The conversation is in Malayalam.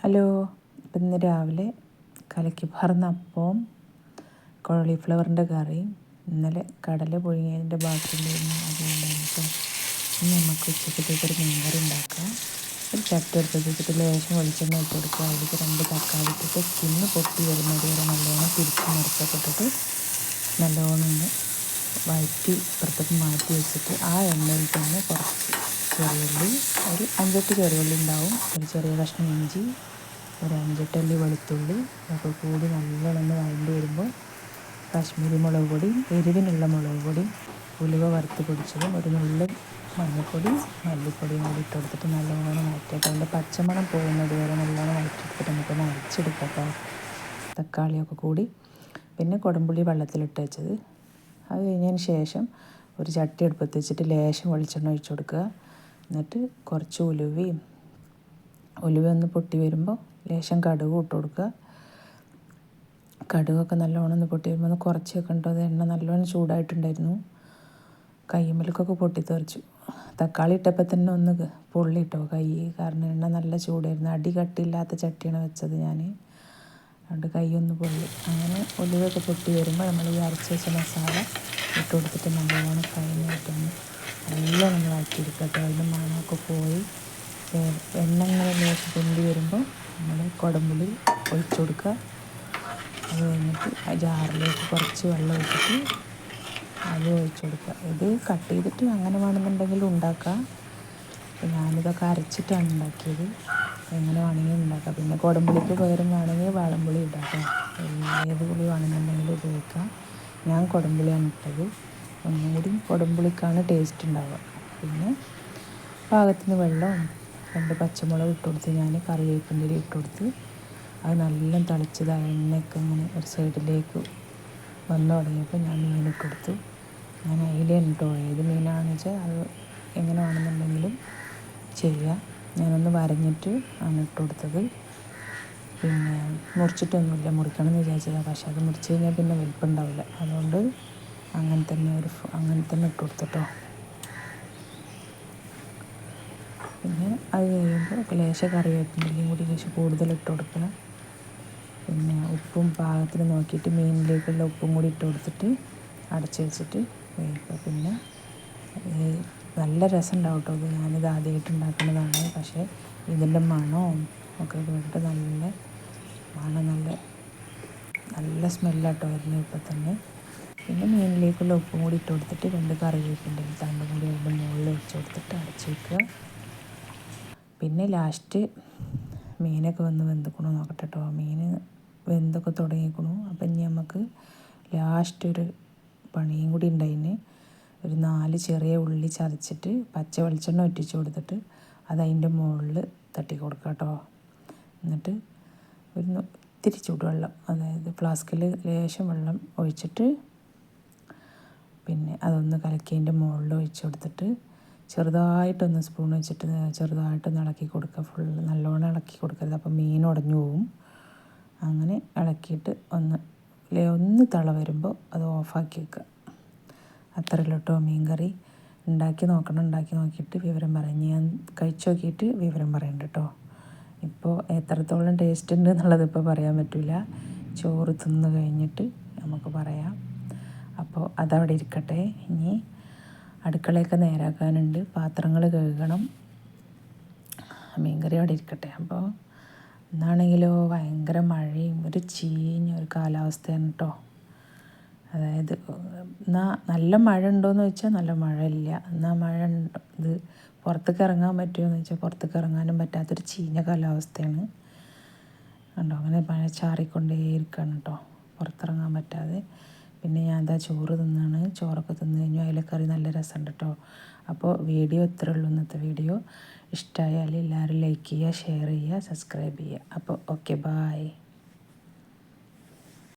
ഹലോ, ഇപ്പം ഇന്ന് രാവിലെ കലക്കി പറന്ന അപ്പവും കോളിഫ്ലവറിൻ്റെ കറിയും ഇന്നലെ കടല പുഴുങ്ങിയതിൻ്റെ ബാക്കിയുണ്ടായിരുന്നു അതുകൊണ്ടായിരുന്നു കേട്ടോ. ഇനി നമുക്ക് ഉച്ചക്കത്തേക്കൊരു മീൻകറി ഉണ്ടാക്കാം. ഒരു ചട്ടി എടുത്ത് വെച്ചിട്ട് ലേശം വെളിച്ചെണ്ണ ഇട്ട് കൊടുക്കുക. അതിലേക്ക് 2 തക്കാളി ഇട്ടിട്ട് സ്കിന്ന് പൊട്ടി വരുന്നത് വരെ നല്ലോണം തിരിച്ച് മറിച്ചൊക്കെ ഇട്ടിട്ട് നല്ലോണം ഒന്ന് വഴറ്റി ഇപ്പുറത്തേക്ക് മാറ്റി വെച്ചിട്ട് ആ എണ്ണയിൽ തന്നെ കുറച്ച് ചെറിയുള്ളി, ഒരു 5-8 ചെറിയുള്ളി ഉണ്ടാവും, ഒരു ചെറിയ കഷ്ണം ഇഞ്ചി, ഒരു 5-8 അല്ലി വെളുത്തുള്ളി ഒക്കെ കൂടി നല്ലോണം ഒന്ന് വഴണ്ടി വരുമ്പോൾ കാശ്മീരി മുളക് പൊടി, എരിവിനുള്ള മുളക് പൊടി, ഉലുവ വറുത്ത് പൊടിച്ചതും, ഒരു നുള്ള് മഞ്ഞൾപ്പൊടി, മല്ലിപ്പൊടിയും കൂടി ഇട്ട് കൊടുത്തിട്ട് നല്ലോണം വഴറ്റിയിട്ട് അതിൻ്റെ പച്ചമണം പോകുന്നത് വരെ നല്ലോണം വഴറ്റിയെടുത്തിട്ട് നമുക്കൊന്ന് അരച്ചെടുക്കാം. തക്കാളിയൊക്കെ കൂടി പിന്നെ കുടംപുളി വെള്ളത്തിലിട്ട് വെച്ചത്. അത് കഴിഞ്ഞതിന് ശേഷം ഒരു ചട്ടി അടുപ്പത്ത് വെച്ചിട്ട് ലേശം വെളിച്ചെണ്ണ ഒഴിച്ച് കൊടുക്കുക. എന്നിട്ട് കുറച്ച് ഉലുവ ഒന്ന് പൊട്ടി വരുമ്പോൾ ലേശം കടുക് ഇട്ട് കൊടുക്കുക. കടുകൊക്കെ നല്ലോണം ഒന്ന് പൊട്ടി വരുമ്പോൾ ഒന്ന് കുറച്ച് വെക്കണ്ടോ. അത് എണ്ണ നല്ലോണം ചൂടായിട്ടുണ്ടായിരുന്നു, കയ്യുമ്മലൊക്കെ പൊട്ടിത്തെറിച്ചു. തക്കാളി ഇട്ടപ്പോൾ തന്നെ ഒന്ന് പൊള്ളിട്ടോ കൈ, കാരണം എണ്ണ നല്ല ചൂടായിരുന്നു. അടി കട്ടിയില്ലാത്ത ചട്ടിയാണ് വെച്ചത് ഞാൻ, അതുകൊണ്ട് കൈ ഒന്ന് പൊള്ളി. അങ്ങനെ ഉലുവയൊക്കെ പൊട്ടി വരുമ്പോൾ നമ്മൾ ഈ അരച്ച് വെച്ച മസാല ഇട്ട് കൊടുത്തിട്ട് നല്ലോണം കഴിഞ്ഞിട്ടൊന്ന് നല്ലോണം വഴറ്റിയെടുക്കട്ടെ. അതിൻ്റെ മണമൊക്കെ പോയി എണ്ണ ഇങ്ങനെ ലേശം പൊന്തി വരുമ്പോൾ നമ്മൾ കുടംപുളി ഒഴിച്ചു കൊടുക്കുക. അത് കഴിഞ്ഞിട്ട് ആ ജാറിലേക്ക് കുറച്ച് വെള്ളം ഒഴിച്ചിട്ട് അത് ഒഴിച്ചു കൊടുക്കുക. ഇത് കട്ട് ചെയ്തിട്ട് അങ്ങനെ വേണമെന്നുണ്ടെങ്കിൽ ഉണ്ടാക്കാം. ഞാനിതൊക്കെ അരച്ചിട്ടാണ് ഉണ്ടാക്കിയത്, എങ്ങനെ വേണമെങ്കിൽ ഉണ്ടാക്കാം. പിന്നെ കുടംപുളിക്ക് പകരം വേണമെങ്കിൽ വാളംപുളി ഉണ്ടാക്കാം, ഏത് പുളി വേണമെന്നുണ്ടെങ്കിലും ഉപയോഗിക്കാം. ഞാൻ കുടംപുളിയാണ് ഇട്ടത്, ഒന്നുകൂടി കുടംപുളിക്കാണ് ടേസ്റ്റ് ഉണ്ടാവുക. പിന്നെ പാകത്തിന് വെള്ളവും 2 പച്ചമുളക് ഇട്ട് കൊടുത്ത് ഞാൻ കറിവേപ്പിൻ്റെ ഇല ഇട്ട് കൊടുത്ത് അത് നല്ല തിളച്ചതായ എണ്ണയൊക്കെ ഇങ്ങനെ ഒരു സൈഡിലേക്ക് വന്നു തുടങ്ങിയപ്പോൾ ഞാൻ മീനിട്ട് കൊടുത്തു. ഞാൻ അയിലയാണ് കേട്ടോ, ഏത് മീനാണെന്ന് വെച്ചാൽ അത് എങ്ങനെ വേണമെന്നുണ്ടെങ്കിലും ചെയ്യുക. ഞാനൊന്ന് വരഞ്ഞിട്ട് ആണ് ഇട്ട് കൊടുത്തത്. പിന്നെ മുറിച്ചിട്ടൊന്നുമില്ല, മുറിക്കണം എന്ന് വിചാരിച്ചതാണ്, പക്ഷെ അത് മുറിച്ച് കഴിഞ്ഞാൽ പിന്നെ വലിപ്പം ഉണ്ടാവില്ല, അതുകൊണ്ട് അങ്ങനെ തന്നെ ഇട്ട് കൊടുത്തിട്ടോ. പിന്നെ അത് കഴിയുമ്പോൾ ലേശം കറിവേപ്പിൻ്റെയും കൂടി ലേശം കൂടുതൽ ഇട്ട് കൊടുക്കുക. പിന്നെ ഉപ്പും പാകത്തിന് നോക്കിയിട്ട് മീനിലേക്കുള്ള ഉപ്പും കൂടി ഇട്ട് കൊടുത്തിട്ട് അടച്ച് വെച്ചിട്ട് വേവിക്കുക. പിന്നെ നല്ല രസം ഉണ്ടാവും കേട്ടോ. ഞാനിത് ആദ്യമായിട്ട് ഉണ്ടാക്കുന്നതാണ്, പക്ഷേ ഇതിൻ്റെ മണവും ഒക്കെ കേട്ടിട്ട് നല്ല മണം, നല്ല സ്മെല്ലാട്ടോ വരുന്നത് ഇപ്പം തന്നെ. പിന്നെ മീനിലേക്കുള്ള ഉപ്പും കൂടി ഇട്ട് കൊടുത്തിട്ട് 2 കറിവേപ്പിൻ്റെ തണ്ടും കൂടി അതിൻ്റെ മുകളിൽ വെച്ച് കൊടുത്തിട്ട് അടച്ച് വയ്ക്കുക. പിന്നെ ലാസ്റ്റ് മീനൊക്കെ വെന്തുക്കണോ നോക്കട്ടെ കേട്ടോ. മീൻ വെന്തൊക്കെ തുടങ്ങിക്കണു. അപ്പം ഇനി നമുക്ക് ലാസ്റ്റ് ഒരു പണിയും കൂടി ഉണ്ടായിന്. ഒരു 4 ചെറിയ ഉള്ളി ചതച്ചിട്ട് പച്ച വെളിച്ചെണ്ണ ഒറ്റിച്ച് കൊടുത്തിട്ട് അത് അതിൻ്റെ മുകളിൽ തട്ടി കൊടുക്കുക കേട്ടോ. എന്നിട്ട് ഇത്തിരി ചൂടുവെള്ളം, അതായത് ഫ്ലാസ്കിൽ ലേശം വെള്ളം ഒഴിച്ചിട്ട് പിന്നെ അതൊന്ന് കലക്കിയതിൻ്റെ മുകളിൽ ഒഴിച്ച് കൊടുത്തിട്ട് ചെറുതായിട്ടൊന്ന് സ്പൂൺ വെച്ചിട്ട് ചെറുതായിട്ടൊന്ന് ഇളക്കി കൊടുക്കുക. നല്ലോണം ഇളക്കി കൊടുക്കരുത്, അപ്പോൾ മീൻ ഉടഞ്ഞു പോവും. അങ്ങനെ ഇളക്കിയിട്ട് ഒന്ന് തിള വരുമ്പോൾ അത് ഓഫാക്കി വെക്കുക. അത്രയല്ല കേട്ടോ മീൻ കറി. ഉണ്ടാക്കി നോക്കിയിട്ട് വിവരം പറയാം. ഞാൻ കഴിച്ച് നോക്കിയിട്ട് വിവരം പറയണ്ട കേട്ടോ. ഇപ്പോൾ എത്രത്തോളം ടേസ്റ്റ് ഉണ്ട് എന്നുള്ളത് ഇപ്പോൾ പറയാൻ പറ്റില്ല, ചോറ് തിന്ന് കഴിഞ്ഞിട്ട് നമുക്ക് പറയാം. അപ്പോൾ അതവിടെ ഇരിക്കട്ടെ. ഇനി അടുക്കളയൊക്കെ നേരാക്കാനുണ്ട്, പാത്രങ്ങൾ കഴുകണം, മീൻകറി അവിടെ ഇരിക്കട്ടെ. അപ്പോൾ ഇന്നാണെങ്കിലോ ഭയങ്കര മഴയും ഒരു ചീഞ്ഞ ഒരു കാലാവസ്ഥയാണ് കേട്ടോ. അതായത് നല്ല മഴ ഉണ്ടോയെന്ന് ചോദിച്ചാൽ നല്ല മഴ ഇല്ല, എന്നാൽ മഴ ഇത് പുറത്തേക്ക് ഇറങ്ങാൻ പറ്റുമോ എന്ന് ചോദിച്ചാൽ പുറത്തേക്ക് ഇറങ്ങാനും പറ്റാത്തൊരു ചീഞ്ഞ കാലാവസ്ഥയാണ് കണ്ടോ. അങ്ങനെ മഴ ചാറിക്കൊണ്ടേ ഇരിക്കുകയാണ് കേട്ടോ, പുറത്തിറങ്ങാൻ പറ്റാതെ. പിന്നെ ഞാൻ എന്താ ചോറ് തിന്നാണ്, ചോറൊക്കെ തിന്ന് കഴിഞ്ഞു. അതിലക്കറി നല്ല രസമുണ്ട് കേട്ടോ. അപ്പോൾ വീഡിയോ ഇത്രയേ ഉള്ളൂ. ഇന്നത്തെ വീഡിയോ ഇഷ്ടമായാൽ എല്ലാവരും ലൈക്ക് ചെയ്യുക, ഷെയർ ചെയ്യുക, സബ്സ്ക്രൈബ് ചെയ്യുക. അപ്പോൾ ഓക്കെ, ബായ്.